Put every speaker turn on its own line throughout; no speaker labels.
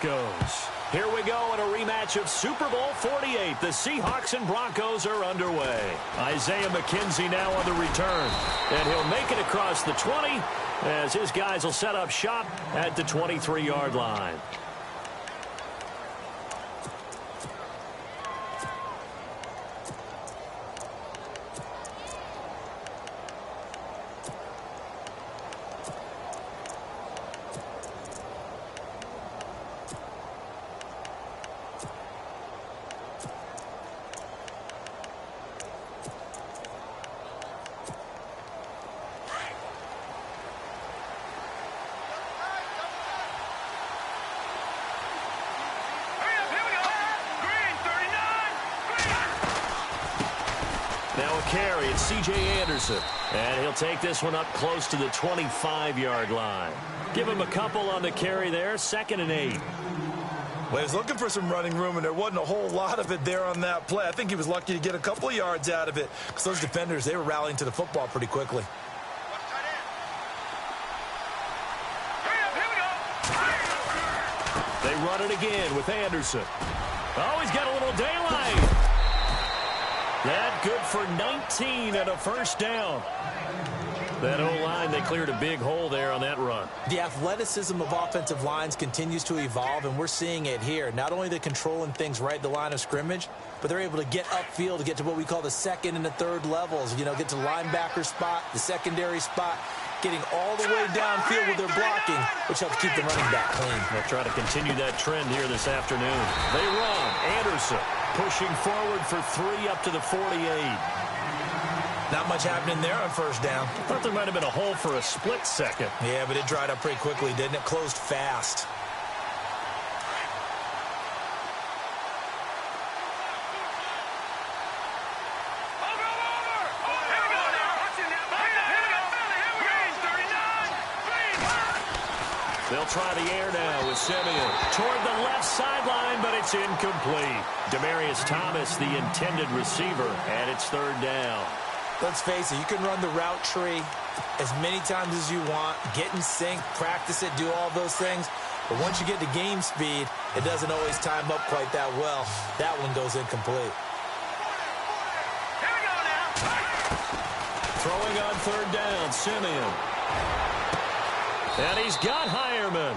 Broncos. Here we go in a rematch of Super Bowl 48. The Seahawks and Broncos are underway. Isaiah McKenzie now on the return. And he'll make it across the 20 as his guys will set up shop at the 23-yard line. Now a carry, it's C.J. Anderson. And he'll take this one up close to the 25-yard line. Give him a couple on the carry there, 2nd and 8.
Well, he was looking for some running room, and there wasn't a whole lot of it there on that play. I think he was lucky to get a couple of yards out of it because those defenders, they were rallying to the football pretty quickly.
They run it again with Anderson. Oh, he's got a little daylight. That good for 19 and a first down. That O-line, they cleared a big hole there on that run.
The athleticism of offensive lines continues to evolve, and we're seeing it here. Not only they're controlling things right at the line of scrimmage, but they're able to get upfield to get to what we call the 2nd and the 3rd levels. You know, get to the linebacker spot, the secondary spot, getting all the way downfield with their blocking, which helps keep the running back clean.
They'll try to continue that trend here this afternoon. They run. Anderson pushing forward for 3 up to the 48.
Not much happening there on first down.
I thought there might have been a hole for a split second.
Yeah, but it dried up pretty quickly, didn't it? Closed fast.
They'll try the air now with Simeon. Toward the left sideline, but it's incomplete. Demaryius Thomas, the intended receiver, and it's 3rd down.
Let's face it, you can run the route tree as many times as you want, get in sync, practice it, do all those things. But once you get to game speed, it doesn't always time up quite that well. That one goes incomplete.
Throwing on 3rd down, Simeon. And he's got Hireman.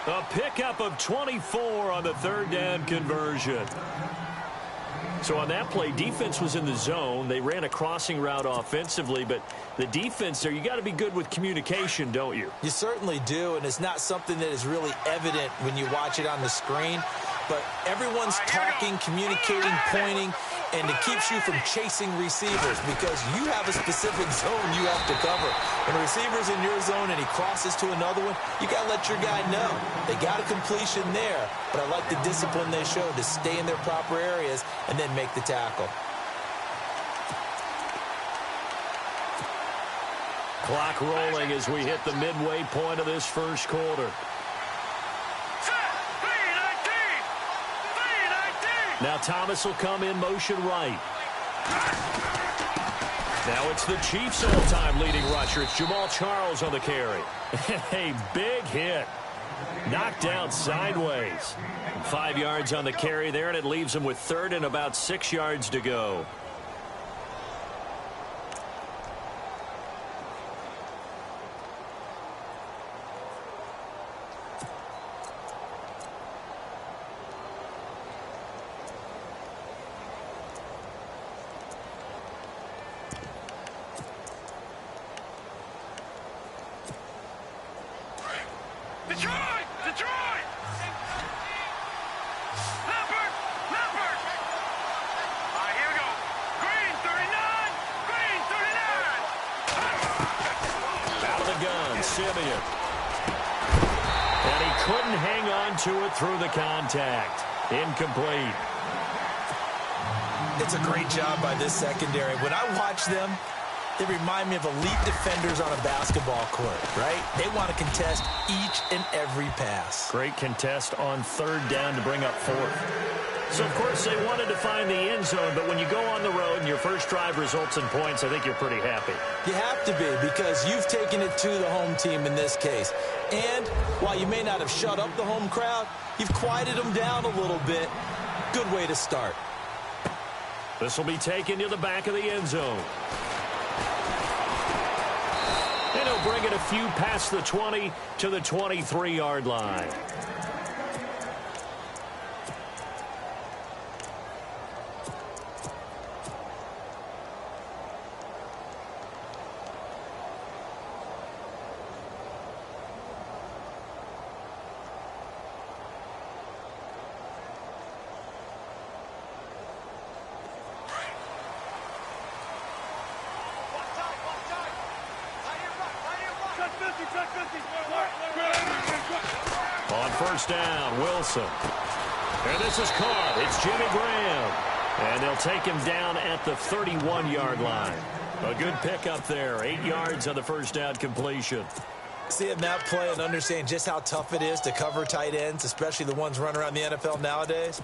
A pickup of 24 on the 3rd down conversion. So on that play, defense was in the zone. They ran a crossing route offensively, but the defense there, you got to be good with communication, don't you?
You certainly do, and it's not something that is really evident when you watch it on the screen. But everyone's talking, communicating, pointing, and it keeps you from chasing receivers because you have a specific zone you have to cover. When a receiver's in your zone and he crosses to another one, you got to let your guy know. They got a completion there, but I like the discipline they showed to stay in their proper areas and then make the tackle.
Clock rolling as we hit the midway point of this first quarter. Now Thomas will come in motion right. Now it's the Chiefs' all-time leading rusher. It's Jamal Charles on the carry. A big hit. Knocked out sideways. 5 yards on the carry there, and it leaves him with 3rd and about 6 yards to go.
Detroit! Leopard! All right, here we go. Green 39! Green 39!
Out of the gun, Simeon. And he couldn't hang on to it through the contact. Incomplete.
It's a great job by this secondary. When I watch them, they remind me of elite defenders on a basketball court, right? They want to contest each and every pass.
Great contest on 3rd down to bring up 4th. So, of course, they wanted to find the end zone, but when you go on the road and your first drive results in points, I think you're pretty happy.
You have to be, because you've taken it to the home team in this case. And while you may not have shut up the home crowd, you've quieted them down a little bit. Good way to start.
This will be taken to the back of the end zone. And he'll bring it a few past the 20 to the 23-yard line. On first down, Wilson. And this is caught. It's Jimmy Graham. And they'll take him down at the 31-yard line. A good pickup there. 8 yards on the first down completion.
Seeing that play and understanding just how tough it is to cover tight ends, especially the ones running around the NFL nowadays,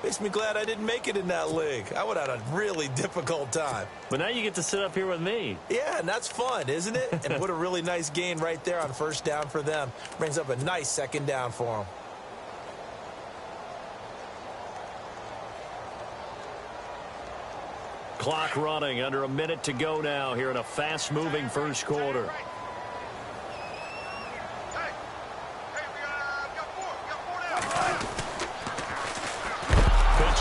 makes me glad I didn't make it in that league. I would have had a really difficult time.
But now you get to sit up here with me.
Yeah, and that's fun, isn't it? And what a really nice gain right there on first down for them. Brings up a nice second down for them.
Clock running, under a minute to go now here in a fast-moving first quarter.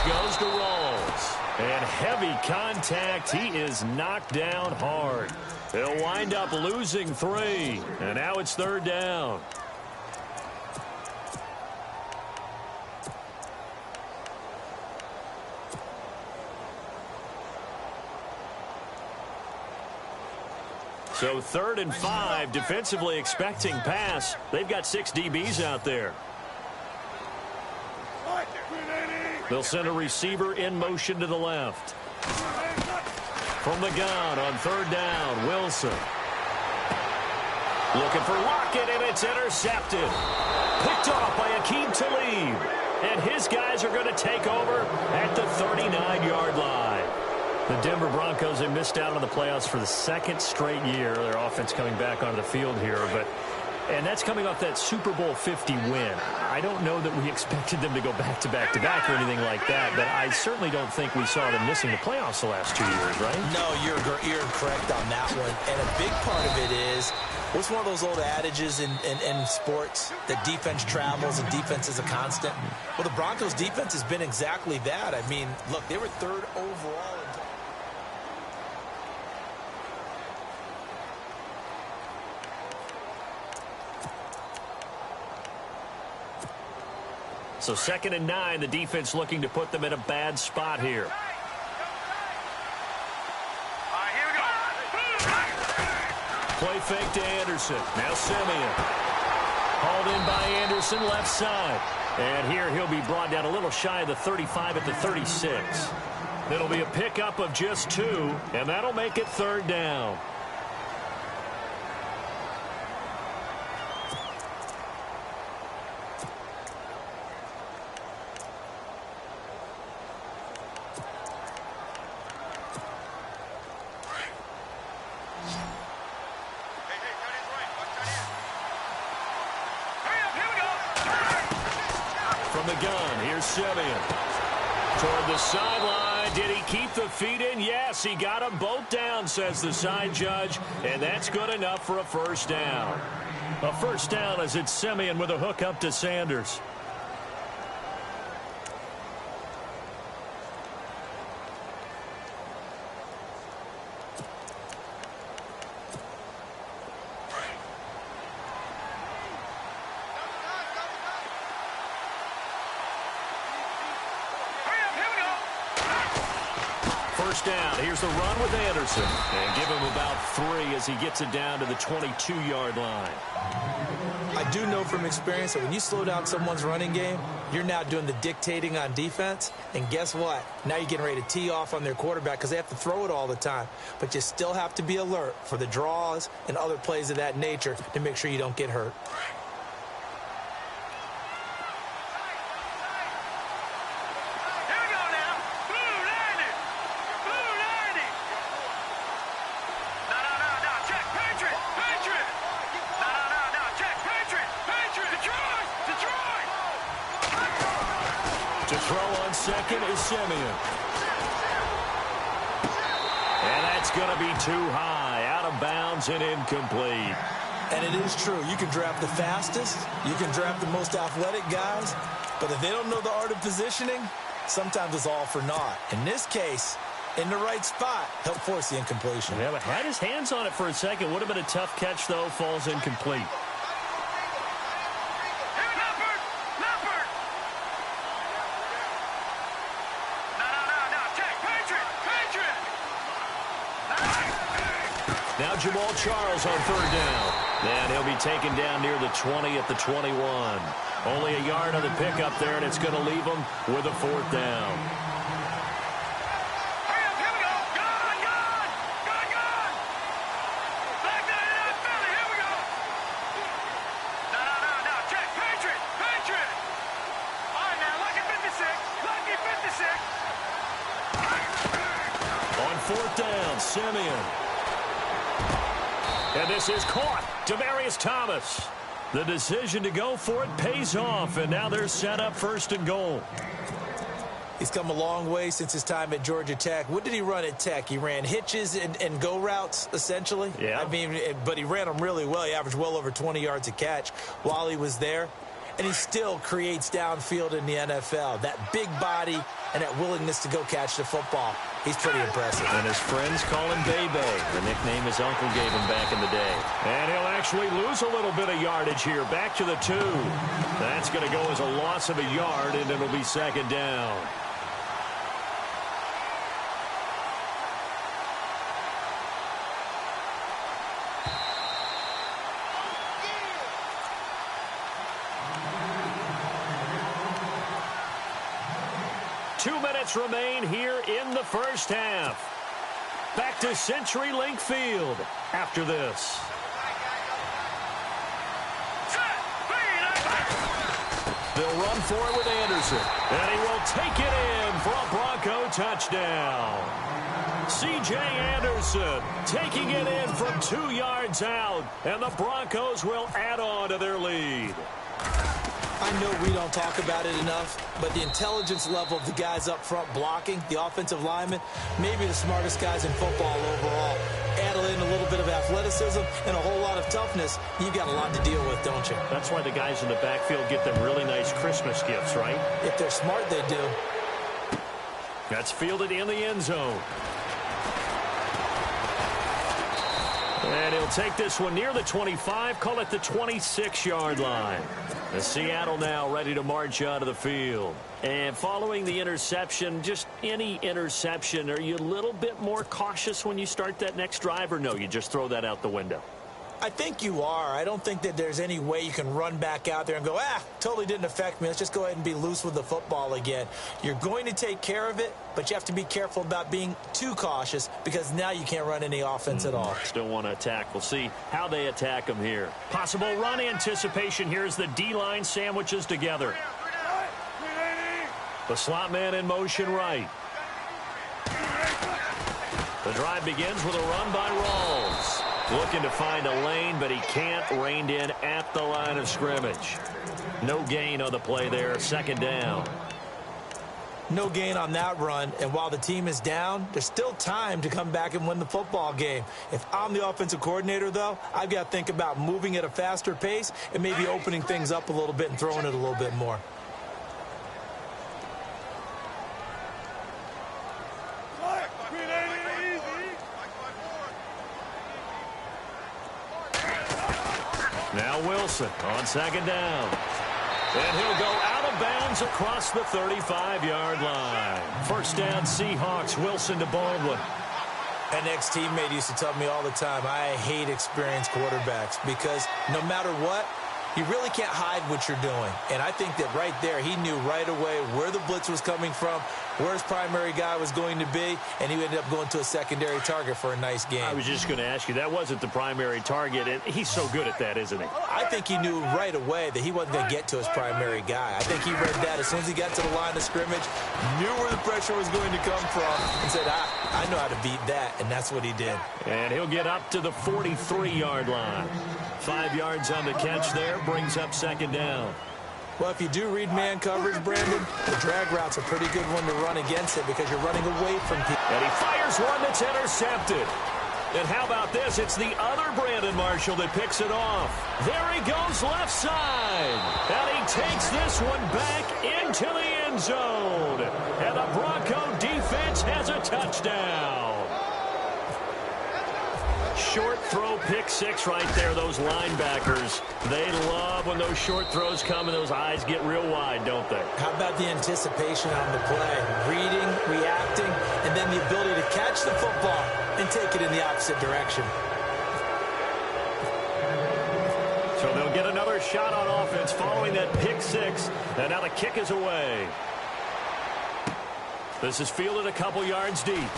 Goes to Rawls. And heavy contact. He is knocked down hard. They'll wind up losing 3. And now it's third down. So 3rd and 5, defensively expecting pass. They've got 6 DBs out there. They'll send a receiver in motion to the left. From the gun on third down, Wilson. Looking for Lockett, and it's intercepted. Picked off by Akeem Talib. And his guys are going to take over at the 39-yard line. The Denver Broncos have missed out on the playoffs for the 2nd straight year. Their offense coming back onto the field here, and that's coming off that Super Bowl 50 win. I don't know that we expected them to go back-to-back-to-back or anything like that, but I certainly don't think we saw them missing the playoffs the last 2 years, right?
No, you're correct on that one. And a big part of it is, what's one of those old adages in sports, that defense travels and defense is a constant? Well, the Broncos' defense has been exactly that. I mean, look, they were 3rd overall.
So 2nd and 9, the defense looking to put them in a bad spot here. Play fake to Anderson. Now Simeon. Hauled in by Anderson, left side. And here he'll be brought down a little shy of the 35 at the 36. It'll be a pickup of just 2, and that'll make it third down. From the gun, here's Simeon. Toward the sideline. Did he keep the feet in? Yes, he got them both down, says the side judge. And that's good enough for a first down. A first down as it's Simeon with a hook up to Sanders. First down. Here's the run with Anderson. And give him about 3 as he gets it down to the 22-yard line.
I do know from experience that when you slow down someone's running game, you're now doing the dictating on defense. And guess what? Now you're getting ready to tee off on their quarterback because they have to throw it all the time. But you still have to be alert for the draws and other plays of that nature to make sure you don't get hurt.
To throw on second is Simeon. And that's going to be too high, out of bounds and incomplete.
And it is true. You can draft the fastest. You can draft the most athletic guys. But if they don't know the art of positioning, sometimes it's all for naught. In this case, in the right spot, helped force the incompletion.
Yeah, but had his hands on it for a second. Would have been a tough catch, though. Falls incomplete. Now Jamal Charles on third down. And he'll be taken down near the 20 at the 21. Only a yard on the pickup there, and it's going to leave him with a fourth down. On fourth down, Simeon. And this is caught. Demaryius Thomas. The decision to go for it pays off, and now they're set up first and goal.
He's come a long way since his time at Georgia Tech. What did he run at Tech? He ran hitches and go routes, essentially.
Yeah.
I mean, but he ran them really well. He averaged well over 20 yards a catch while he was there. And he still creates downfield in the NFL. That big body and that willingness to go catch the football. He's pretty impressive.
And his friends call him Bebe, the nickname his uncle gave him back in the day. And he'll actually lose a little bit of yardage here. Back to the 2. That's going to go as a loss of a yard, and it'll be second down. Remain here in the first half. Back to CenturyLink Field after this. They'll run for it with Anderson, and he will take it in for a Bronco touchdown. C.J. Anderson taking it in from 2 yards out, and the Broncos will add on to their lead.
I know we don't talk about it enough, but the intelligence level of the guys up front blocking, the offensive linemen, maybe the smartest guys in football overall. Add in a little bit of athleticism and a whole lot of toughness, you've got a lot to deal with, don't you?
That's why the guys in the backfield get them really nice Christmas gifts, right?
If they're smart, they do.
That's fielded in the end zone. And he'll take this one near the 25, call it the 26-yard line. The Seattle now ready to march out of the field. And following the interception, just any interception, are you a little bit more cautious when you start that next drive, or no, you just throw that out the window?
I think you are. I don't think that there's any way you can run back out there and go, totally didn't affect me. Let's just go ahead and be loose with the football again. You're going to take care of it, but you have to be careful about being too cautious because now you can't run any offense at all.
Still want to attack. We'll see how they attack them here. Possible run anticipation here as the D-line sandwiches together. The slot man in motion right. The drive begins with a run by Rawls. Looking to find a lane, but he can't. Reined in at the line of scrimmage. No gain on the play there. Second down.
No gain on that run, and while the team is down, there's still time to come back and win the football game. If I'm the offensive coordinator, though, I've got to think about moving at a faster pace and maybe opening things up a little bit and throwing it a little bit more.
Now Wilson on second down. And he'll go out of bounds across the 35-yard line. First down, Seahawks. Wilson to Baldwin.
An ex-teammate used to tell me all the time, I hate experienced quarterbacks because no matter what, you really can't hide what you're doing. And I think that right there, he knew right away where the blitz was coming from, where his primary guy was going to be, and he ended up going to a secondary target for a nice game.
I was just going to ask you, that wasn't the primary target, and he's so good at that, isn't he?
I think he knew right away that he wasn't going to get to his primary guy. I think he read that as soon as he got to the line of scrimmage, knew where the pressure was going to come from, and said, I know how to beat that, and that's what he did.
And he'll get up to the 43-yard line. 5 yards on the catch there, brings up second down.
Well, if you do read man coverage, Brandon, the drag route's a pretty good one to run against it because you're running away from people.
And he fires one that's intercepted. And how about this? It's the other Brandon Marshall that picks it off. There he goes left side. And he takes this one back into the end zone. And the Bronco defense has a touchdown. Short throw, pick six right there. Those linebackers, they love when those short throws come and those eyes get real wide, don't they?
How about the anticipation on the play? Reading, reacting, and then the ability to catch the football and take it in the opposite direction.
So they'll get another shot on offense following that pick six. And now the kick is away. This is fielded a couple yards deep.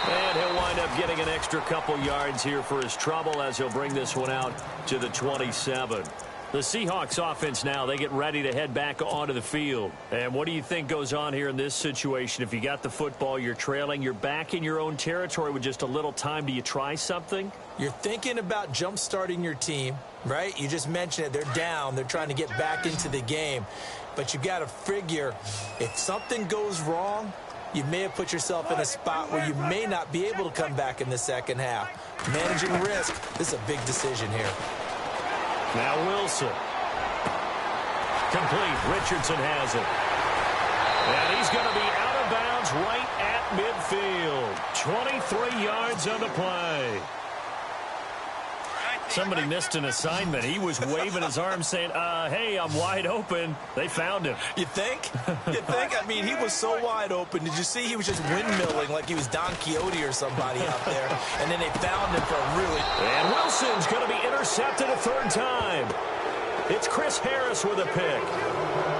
And he'll wind up getting an extra couple yards here for his trouble as he'll bring this one out to the 27. The Seahawks offense now, they get ready to head back onto the field. And what do you think goes on here in this situation? If you got the football, you're trailing, you're back in your own territory with just a little time. Do you try something?
You're thinking about jump-starting your team, right? You just mentioned it. They're down. They're trying to get back into the game. But you got to figure if something goes wrong, you may have put yourself in a spot where you may not be able to come back in the second half. Managing risk, this is a big decision here.
Now Wilson. Complete. Richardson has it. And he's going to be out of bounds right at midfield. 23 yards on the play. Somebody missed an assignment. He was waving his arm saying, hey, I'm wide open. They found him.
You think? You think? I mean, he was so wide open. Did you see he was just windmilling like he was Don Quixote or somebody out there? And then they found him for a really...
And Wilson's going to be intercepted a third time. It's Chris Harris with a pick.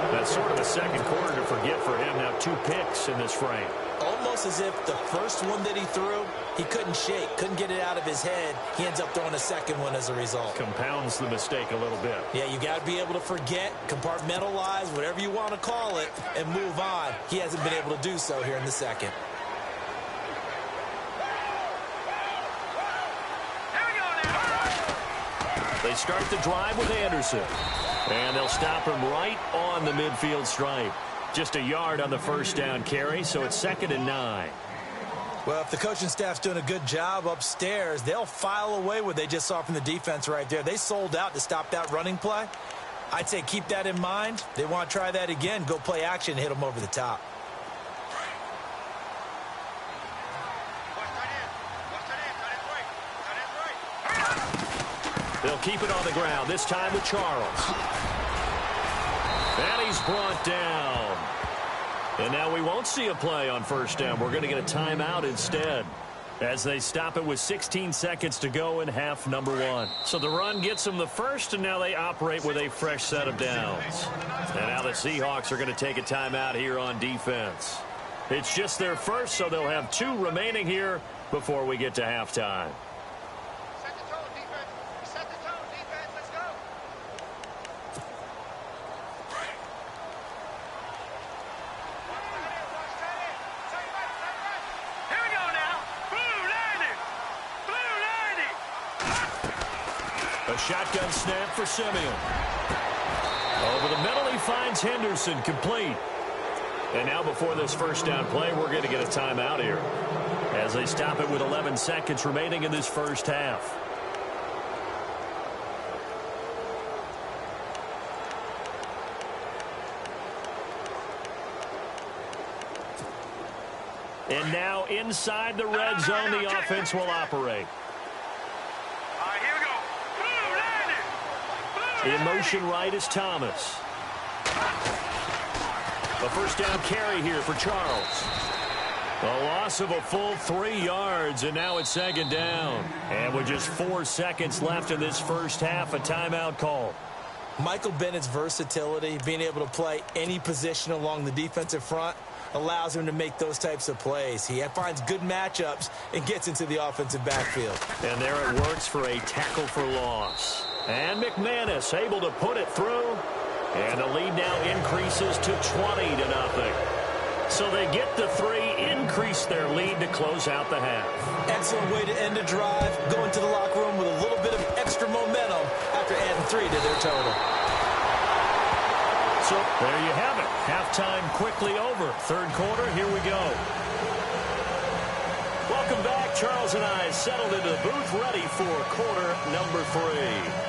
That's sort of a second quarter to forget for him. Now 2 picks in this frame.
Almost as if the first one that he threw, he couldn't shake, couldn't get it out of his head. He ends up throwing a second one as a result.
Compounds the mistake a little bit.
Yeah, you got to be able to forget, compartmentalize, whatever you want to call it, and move on. He hasn't been able to do so here in the second.
They start the drive with Anderson. And they'll stop him right on the midfield stripe. Just a yard on the first down carry, so it's 2nd and 9.
Well, if the coaching staff's doing a good job upstairs, they'll file away what they just saw from the defense right there. They sold out to stop that running play. I'd say keep that in mind. They want to try that again, go play action, hit them over the top.
They'll keep it on the ground, this time with Charles. And he's brought down. And now we won't see a play on first down. We're going to get a timeout instead as they stop it with 16 seconds to go in half number 1. So the run gets them the first, and now they operate with a fresh set of downs. And now the Seahawks are going to take a timeout here on defense. It's just their first, so they'll have 2 remaining here before we get to halftime. Shotgun snap for Simeon. Over the middle, he finds Henderson, complete. And now before this first down play, we're going to get a timeout here as they stop it with 11 seconds remaining in this first half. And now inside the red zone, the offense will operate. In motion right is Thomas. A first down carry here for Charles. A loss of a full 3 yards, and now it's 2nd down. And with just 4 seconds left in this first half, a timeout call.
Michael Bennett's versatility, being able to play any position along the defensive front, allows him to make those types of plays. He finds good matchups and gets into the offensive backfield.
And there it works for a tackle for loss. And McManus able to put it through. And the lead now increases to 20-0. So they get the 3, increase their lead to close out the half.
Excellent way to end a drive. Go into the locker room with a little bit of extra momentum after adding 3 to their total.
So there you have it. Halftime quickly over. Third quarter, here we go. Welcome back. Charles and I settled into the booth ready for quarter number 3.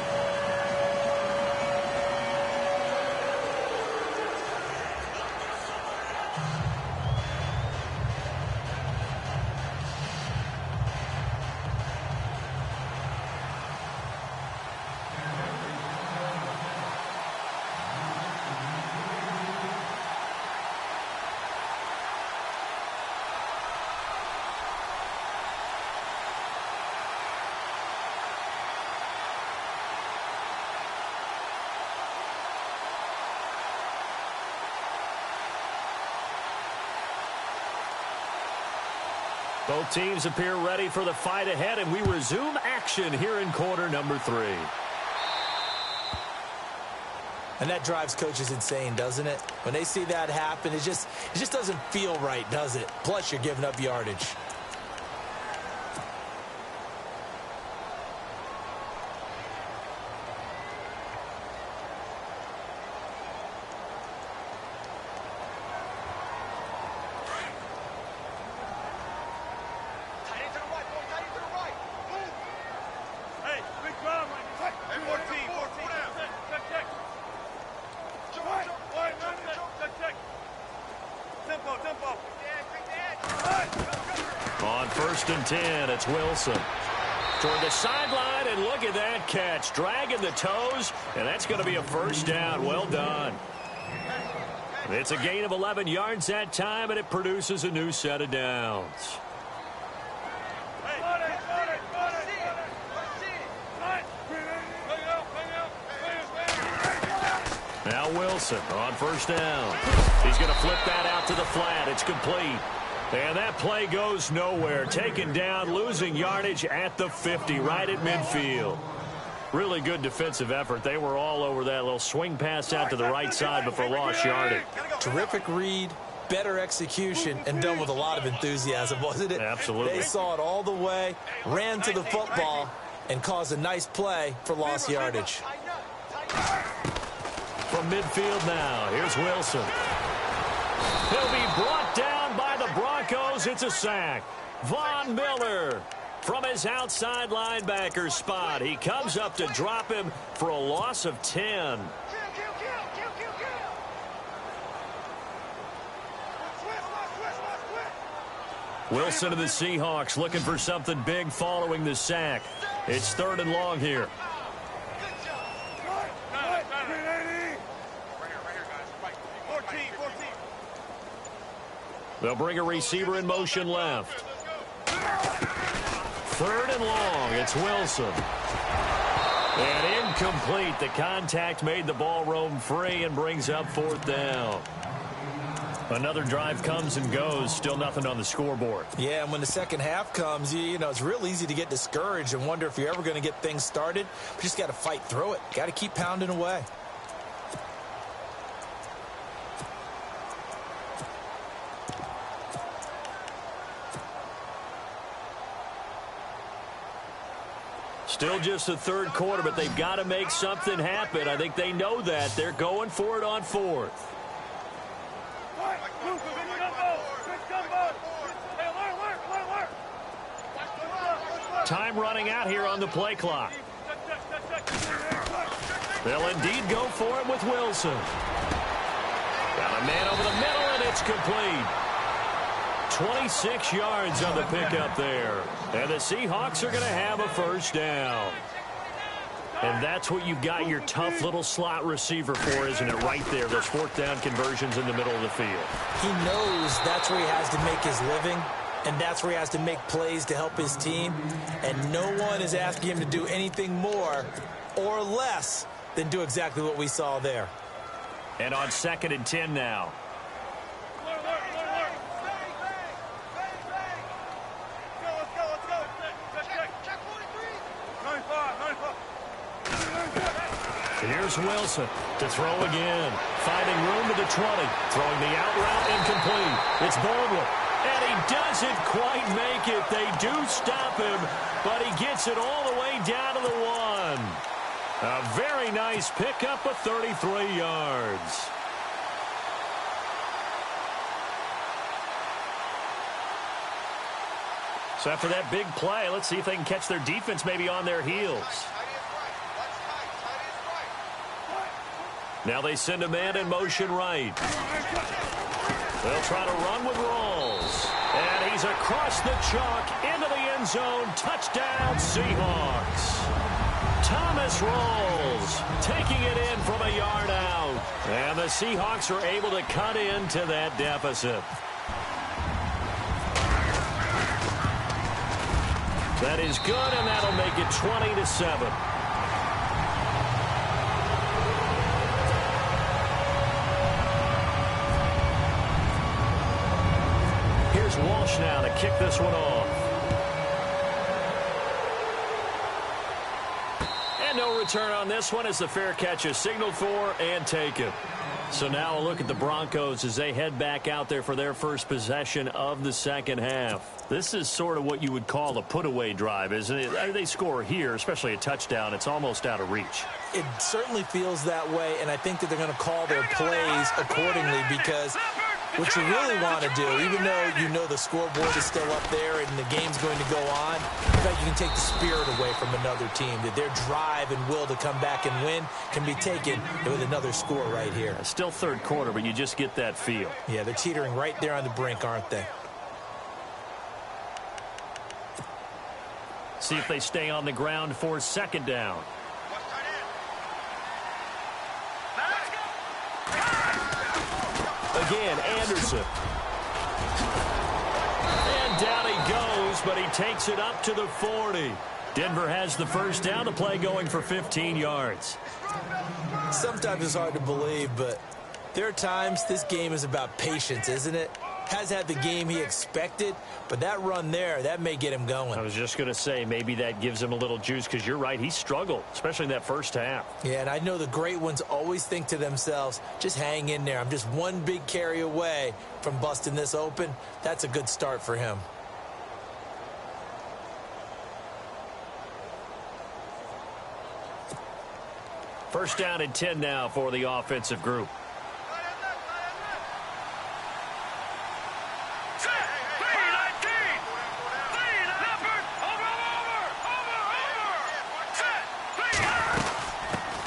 Both teams appear ready for the fight ahead, and we resume action here in quarter number 3.
And that drives coaches insane, doesn't it? When they see that happen, it just doesn't feel right, does it? Plus, you're giving up yardage.
On 1st and 10, it's Wilson. Toward the sideline, and look at that catch. Dragging the toes, and that's going to be a first down. Well done. It's a gain of 11 yards that time, and it produces a new set of downs. Now Wilson on 1st down. He's going to flip that out to the flat. It's complete. And that play goes nowhere. Taken down, losing yardage at the 50, right at midfield. Really good defensive effort. They were all over that little swing pass out to the right side before lost yardage.
Terrific read, better execution, and done with a lot of enthusiasm, wasn't it?
Absolutely.
They saw it all the way, ran to the football, and caused a nice play for lost yardage.
From midfield now, here's Wilson. He'll be brought down by the Broncos. It's a sack. Von Miller from his outside linebacker spot. He comes up to drop him for a loss of 10. Wilson and the Seahawks looking for something big following the sack. It's 3rd and long here. They'll bring a receiver in motion left. 3rd and long. It's Wilson. And incomplete. The contact made the ball roam free and brings up 4th down. Another drive comes and goes. Still nothing on the scoreboard.
Yeah, and when the second half comes, you know, it's real easy to get discouraged and wonder if you're ever going to get things started. You just got to fight through it. Got to keep pounding away.
Still just the 3rd quarter, but they've got to make something happen. I think they know that. They're going for it on 4th. Time running out here on the play clock. They'll indeed go for it with Wilson. Got a man over the middle, and it's complete. 26 yards on the pickup there. And the Seahawks are going to have a first down. And that's what you've got your tough little slot receiver for, isn't it? Right there, those 4th down conversions in the middle of the field.
He knows that's where he has to make his living, and that's where he has to make plays to help his team. And no one is asking him to do anything more or less than do exactly what we saw there.
And on 2nd and 10 now. Here's Wilson to throw again. Finding room to the 20. Throwing the out route incomplete. It's Baldwin. And he doesn't quite make it. They do stop him, but he gets it all the way down to the 1. A very nice pickup of 33 yards. So after that big play, let's see if they can catch their defense maybe on their heels. Now they send a man in motion right. They'll try to run with Rawls. And he's across the chalk into the end zone. Touchdown, Seahawks. Thomas Rawls taking it in from a yard out. And the Seahawks are able to cut into that deficit. That is good, and that'll make it 20-7. Here's Walsh now to kick this one off. And no return on this one as the fair catch is signaled for and taken. So now a look at the Broncos as they head back out there for their first possession of the second half. This is sort of what you would call a put-away drive, isn't it? They score here, especially a touchdown. It's almost out of reach.
It certainly feels that way, and I think that they're going to call their plays accordingly because what you really want to do, even though you know the scoreboard is still up there and the game's going to go on, in fact, you can take the spirit away from another team, that their drive and will to come back and win can be taken with another score right here.
Still third quarter, but you just get that feel.
Yeah, they're teetering right there on the brink, aren't they?
See if they stay on the ground for second down. Again, Anderson. And down he goes, but he takes it up to the 40. Denver has the first down, the play going for 15 yards.
Sometimes it's hard to believe, but there are times this game is about patience, isn't it? Has had the game he expected, but that run there, that may get him going.
I was just going to say, maybe that gives him a little juice because you're right, he struggled, especially in that first half.
Yeah, and I know the great ones always think to themselves, just hang in there. I'm just one big carry away from busting this open. That's a good start for him.
First down and 10 now for the offensive group.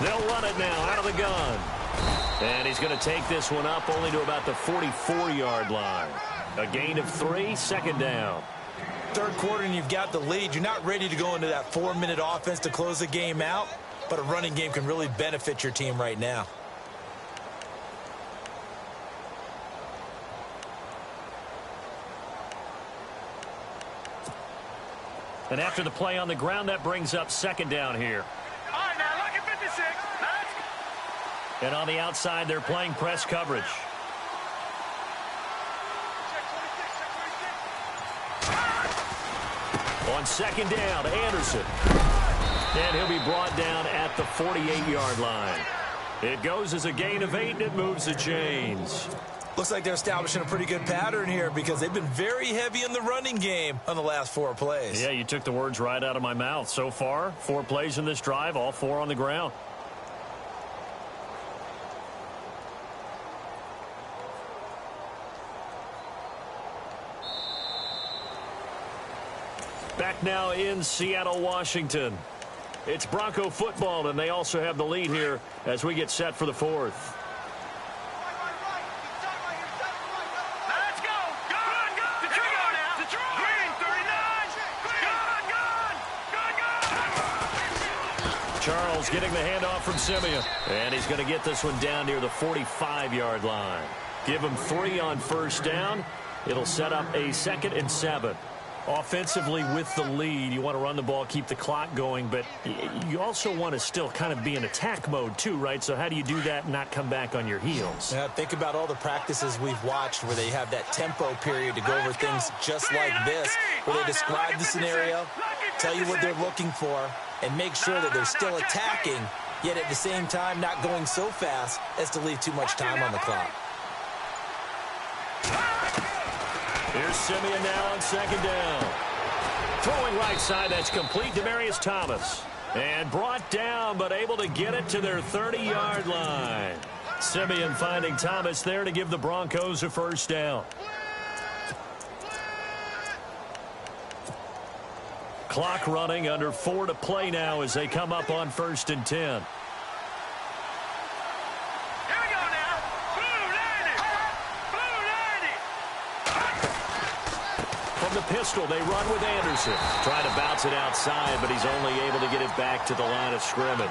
They'll run it now out of the gun. And he's going to take this one up only to about the 44-yard line. A gain of 3, second down.
Third quarter and you've got the lead. You're not ready to go into that 4-minute offense to close the game out, but a running game can really benefit your team right now.
And after the play on the ground, that brings up second down here.
All right, now look at 56.
And on the outside, they're playing press coverage. On second down, Anderson. And he'll be brought down at the 48-yard line. It goes as a gain of 8, and it moves the chains.
Looks like they're establishing a pretty good pattern here because they've been very heavy in the running game on the last 4 plays.
Yeah, you took the words right out of my mouth. So far, 4 plays in this drive, all 4 on the ground. Back now in Seattle, Washington. It's Bronco football, and they also have the lead here as we get set for the 4th.
Let's go. Good, good. Detroit now. Detroit. Green, 39. Good.
Charles getting the handoff from Simeon. And he's going to get this one down near the 45-yard line. Give him 3 on first down. It'll set up a 2nd and 7. Offensively with the lead, you want to run the ball, keep the clock going, but you also want to still kind of be in attack mode too, right? So how do you do that and not come back on your heels?
Yeah, think about all the practices we've watched where they have that tempo period to go over things just like this, where they describe the scenario, tell you what they're looking for, and make sure that they're still attacking, yet at the same time not going so fast as to leave too much time on the clock.
Here's Simeon now on second down. Throwing right side, that's complete. Demaryius Thomas. And brought down, but able to get it to their 30-yard line. Simeon finding Thomas there to give the Broncos a first down. Clock running, under 4 to play now as they come up on 1st and 10.
Here we go now. Blue 90. Blue 90.
From the pistol, they run with Anderson. Trying to bounce it outside, but he's only able to get it back to the line of scrimmage.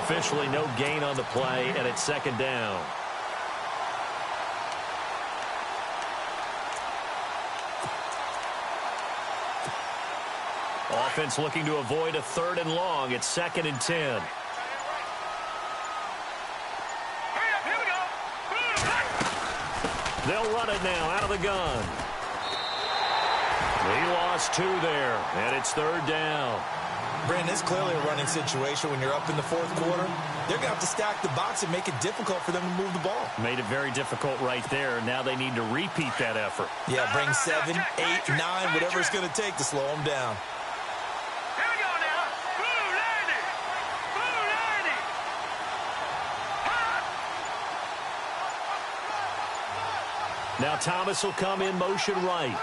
Officially no gain on the play, and it's 2nd down. Offense looking to avoid a 3rd and long. It's 2nd and 10.
Hurry up, here we go.
They'll run it now out of the gun. He lost 2 there, and it's 3rd down.
Brandon, it's clearly a running situation when you're up in the 4th quarter. They're going to have to stack the box and make it difficult for them to move the ball.
Made it very difficult right there. Now they need to repeat that effort.
Yeah, bring 7, 8, 9, whatever it's going to take to slow them down.
Here we go now. Blue 90. Blue 90.
Now Thomas will come in motion right.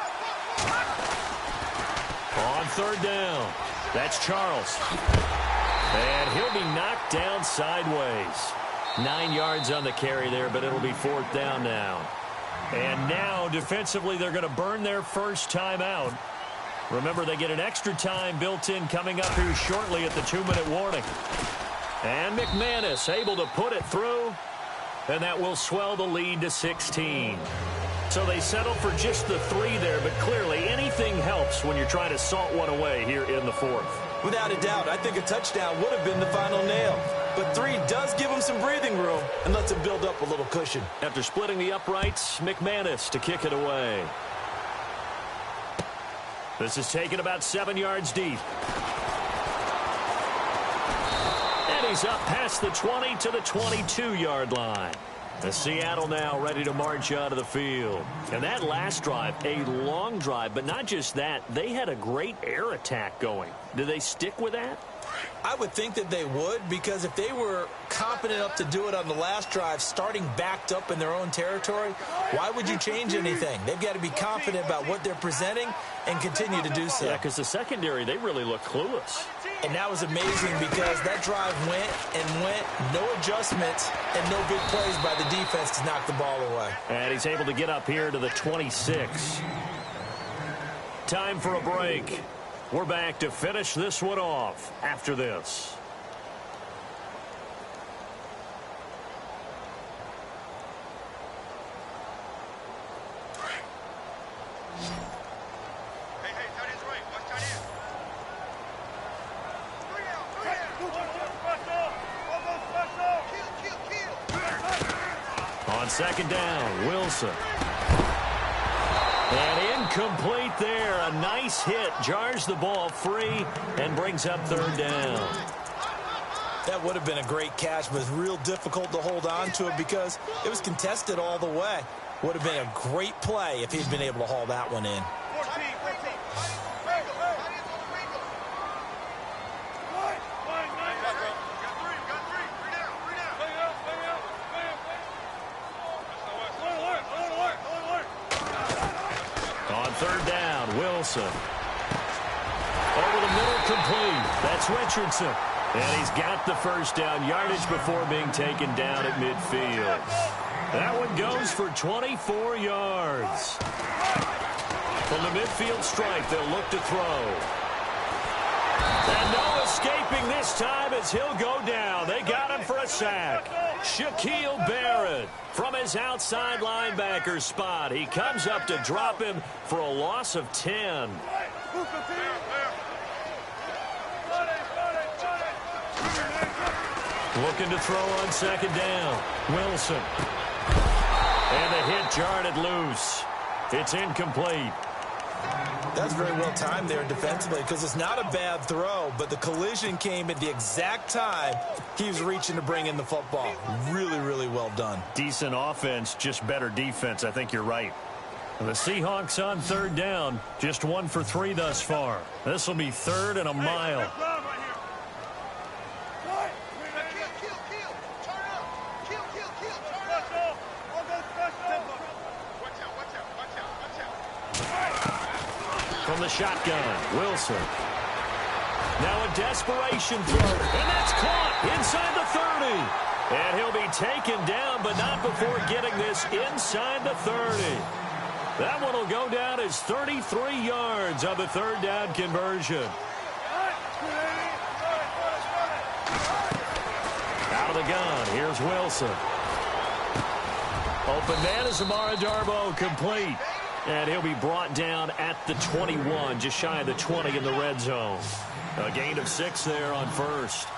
On 3rd down. That's Charles. And he'll be knocked down sideways. 9 yards on the carry there, but it'll be 4th down now. And now, defensively, they're going to burn their first timeout. Remember, they get an extra time built in coming up here shortly at the 2-minute warning. And McManus able to put it through, and that will swell the lead to 16. So they settle for just the 3 there, but clearly anything helps when you're trying to salt one away here in the 4th.
Without a doubt, I think a touchdown would have been the final nail. But 3 does give them some breathing room and lets them build up a little cushion.
After splitting the uprights, McManus to kick it away. This is taken about 7 yards deep. And he's up past the 20 to the 22-yard line. The Seattle now ready to march out of the field. And that last drive, a long drive, but not just that. They had a great air attack going. Do they stick with that?
I would think that they would, because if they were competent enough to do it on the last drive, starting backed up in their own territory, why would you change anything? They've got to be confident about what they're presenting and continue to do so.
Yeah, because the secondary, they really look clueless.
And that was amazing because that drive went and went, no adjustments, and no big plays by the defense to knock the ball away.
And he's able to get up here to the 26. Time for a break. We're back to finish this one off after this.
Hey, tight end's right. Watch tight end. 3 down.
On 2nd down, Wilson. And incomplete there. A nice hit. Jars the ball free and brings up 3rd down.
That would have been a great catch, but it's real difficult to hold on to it because it was contested all the way. Would have been a great play if he'd been able to haul that one in.
14.
On 3rd down, Wilson. Over the middle, complete. That's Richardson. And he's got the 1st down yardage before being taken down at midfield. That one goes for 24 yards. From the midfield stripe, they'll look to throw. And no escaping this time as he'll go down. They got him for a sack. Shaquille Barrett from his outside linebacker spot. He comes up to drop him for a loss of 10. Looking to throw on 2nd down. Wilson. And the hit jarred it loose. It's incomplete.
That's very well timed there defensively because it's not a bad throw, but the collision came at the exact time he was reaching to bring in the football. Really, really well done.
Decent offense, just better defense. I think you're right. The Seahawks on 3rd down, just 1 for 3 thus far. This will be 3rd and a mile. from the shotgun. Wilson. Now a desperation throw, and that's caught inside the 30. And he'll be taken down, but not before getting this inside the 30. That one will go down as 33 yards on the third down conversion. Out of the gun, here's Wilson. Open man is Amara Darboh, complete. And he'll be brought down at the 21, just shy of the 20 in the red zone. A gain of 6 there on first.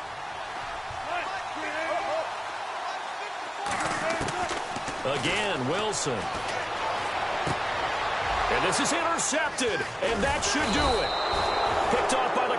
Again, Wilson. And this is intercepted, and that should do it. Picked off by the